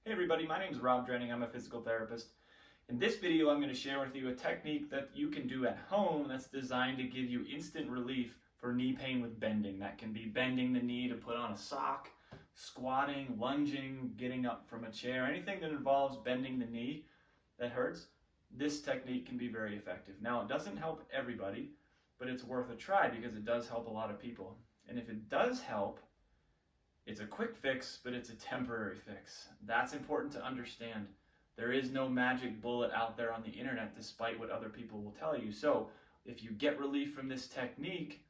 Hey everybody, my name is Rob Drenning. I'm a physical therapist. In this video, I'm going to share with you a technique that you can do at home that's designed to give you instant relief for knee pain with bending. That can be bending the knee to put on a sock, squatting, lunging, getting up from a chair, anything that involves bending the knee that hurts. This technique can be very effective. Now, it doesn't help everybody, but it's worth a try because it does help a lot of people. And if it does help, it's a quick fix, but it's a temporary fix. That's important to understand. There is no magic bullet out there on the internet, despite what other people will tell you. So if you get relief from this technique,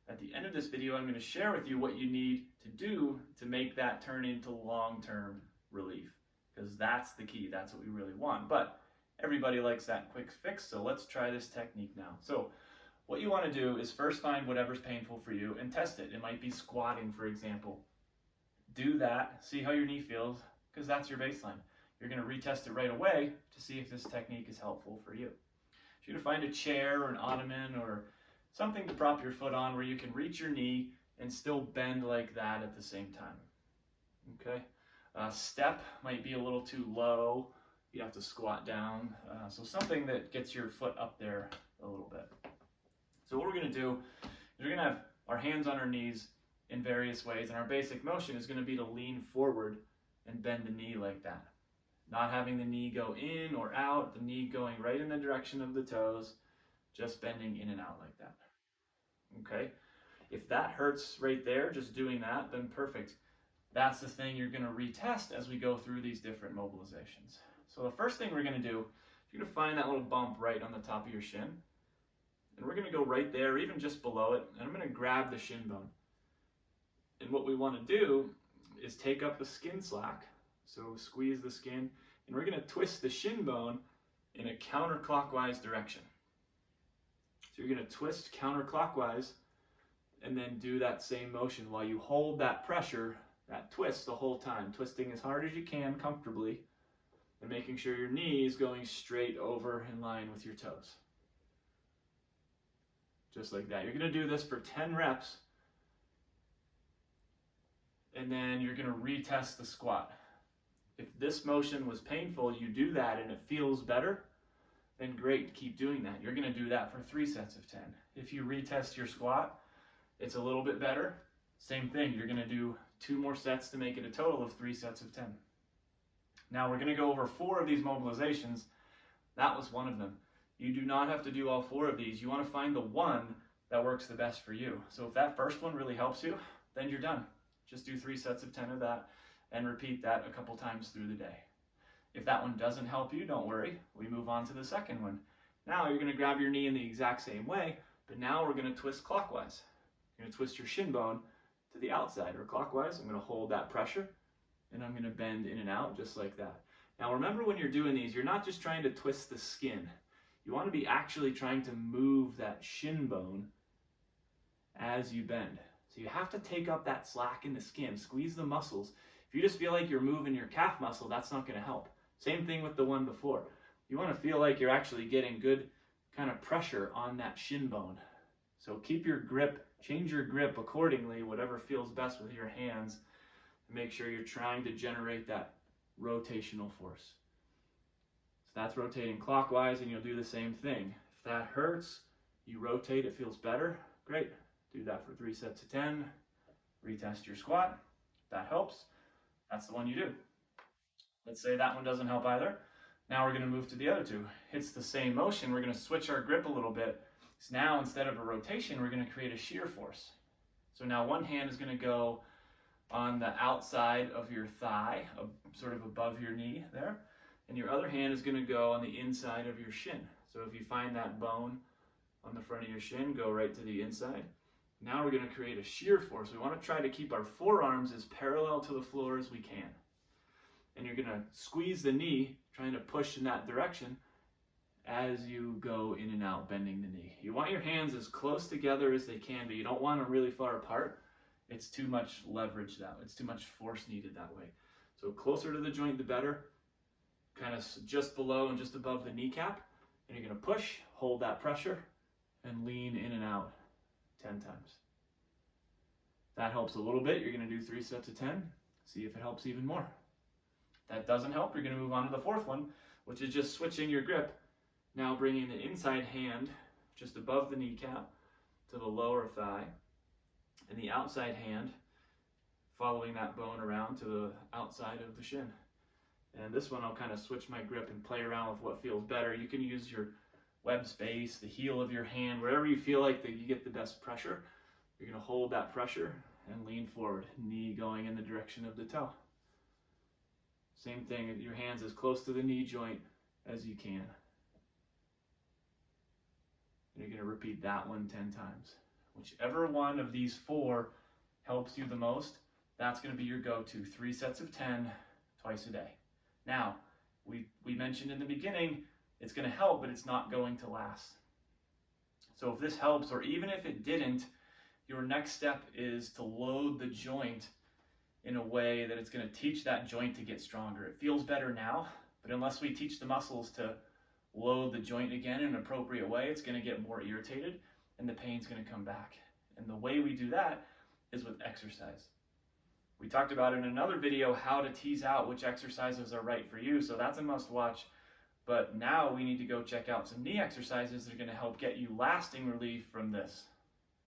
at the end of this video, I'm going to share with you what you need to do to make that turn into long-term relief, because that's the key. That's what we really want. But everybody likes that quick fix, so let's try this technique now. So what you want to do is first find whatever's painful for you and test it. It might be squatting, for example. Do that, see how your knee feels, because that's your baseline. You're going to retest it right away to see if this technique is helpful for you. You're going to find a chair or an ottoman or something to prop your foot on where you can reach your knee and still bend like that at the same time. Okay? Step might be a little too low. You have to squat down. So something that gets your foot up there a little bit. So what we're going to do is we're going to have our hands on our knees in various ways, and our basic motion is going to be to lean forward and bend the knee like that. Not having the knee go in or out, the knee going right in the direction of the toes, just bending in and out like that. Okay? If that hurts right there, just doing that, then perfect. That's the thing you're going to retest as we go through these different mobilizations. So the first thing we're going to do, you're going to find that little bump right on the top of your shin, and we're going to go right there, even just below it, and I'm going to grab the shin bone. And what we want to do is take up the skin slack, so squeeze the skin, and we're going to twist the shin bone in a counterclockwise direction. So you're going to twist counterclockwise and then do that same motion while you hold that pressure, that twist the whole time, twisting as hard as you can comfortably and making sure your knee is going straight over in line with your toes. Just like that. You're going to do this for 10 reps. And then you're going to retest the squat. If this motion was painful, you do that and it feels better, then great, keep doing that. You're going to do that for 3 sets of 10. If you retest your squat, it's a little bit better. Same thing, you're going to do 2 more sets to make it a total of 3 sets of 10. Now we're going to go over 4 of these mobilizations. That was one of them. You do not have to do all 4 of these. You want to find the one that works the best for you. So if that first one really helps you, then you're done. Just do 3 sets of 10 of that and repeat that a couple times through the day. If that one doesn't help you, don't worry. We move on to the second one. Now you're going to grab your knee in the exact same way, but now we're going to twist clockwise. You're going to twist your shin bone to the outside, or clockwise. I'm going to hold that pressure and I'm going to bend in and out just like that. Now remember, when you're doing these, you're not just trying to twist the skin. You want to be actually trying to move that shin bone as you bend. So you have to take up that slack in the skin, squeeze the muscles. If you just feel like you're moving your calf muscle, that's not going to help. Same thing with the one before. You want to feel like you're actually getting good kind of pressure on that shin bone. So keep your grip, change your grip accordingly, whatever feels best with your hands, and make sure you're trying to generate that rotational force. So that's rotating clockwise, and you'll do the same thing. If that hurts, you rotate, it feels better, great. Do that for 3 sets of 10. Retest your squat. If that helps, that's the one you do. Let's say that one doesn't help either. Now we're going to move to the other 2. It's the same motion. We're going to switch our grip a little bit. So now, instead of a rotation, we're going to create a shear force. So now one hand is going to go on the outside of your thigh, sort of above your knee there. And your other hand is going to go on the inside of your shin. So if you find that bone on the front of your shin, go right to the inside. Now we're going to create a shear force. We want to try to keep our forearms as parallel to the floor as we can. And you're going to squeeze the knee, trying to push in that direction as you go in and out, bending the knee. You want your hands as close together as they can be. You don't want them really far apart. It's too much leverage that way. It's too much force needed that way. So closer to the joint, the better. Kind of just below and just above the kneecap. And you're going to push, hold that pressure, and lean in and out 10 times. That helps a little bit. You're going to do 3 sets of 10. See if it helps even more. that doesn't help, you're going to move on to the fourth one, which is just switching your grip. Now bringing the inside hand just above the kneecap to the lower thigh, and the outside hand following that bone around to the outside of the shin. And this one I'll kind of switch my grip and play around with what feels better. You can use your web space, the heel of your hand, wherever you feel like that you get the best pressure. You're going to hold that pressure and lean forward, knee going in the direction of the toe. Same thing, your hands as close to the knee joint as you can. And you're going to repeat that one 10 times. Whichever one of these four helps you the most, that's going to be your go-to. 3 sets of 10 twice a day. Now, we mentioned in the beginning, it's going to help, but it's not going to last. So if this helps, or even if it didn't, your next step is to load the joint in a way that it's going to teach that joint to get stronger. It feels better now, but unless we teach the muscles to load the joint again in an appropriate way, it's going to get more irritated and the pain's going to come back. And the way we do that is with exercise. We talked about in another video how to tease out which exercises are right for you, so that's a must watch. But now we need to go check out some knee exercises that are going to help get you lasting relief from this.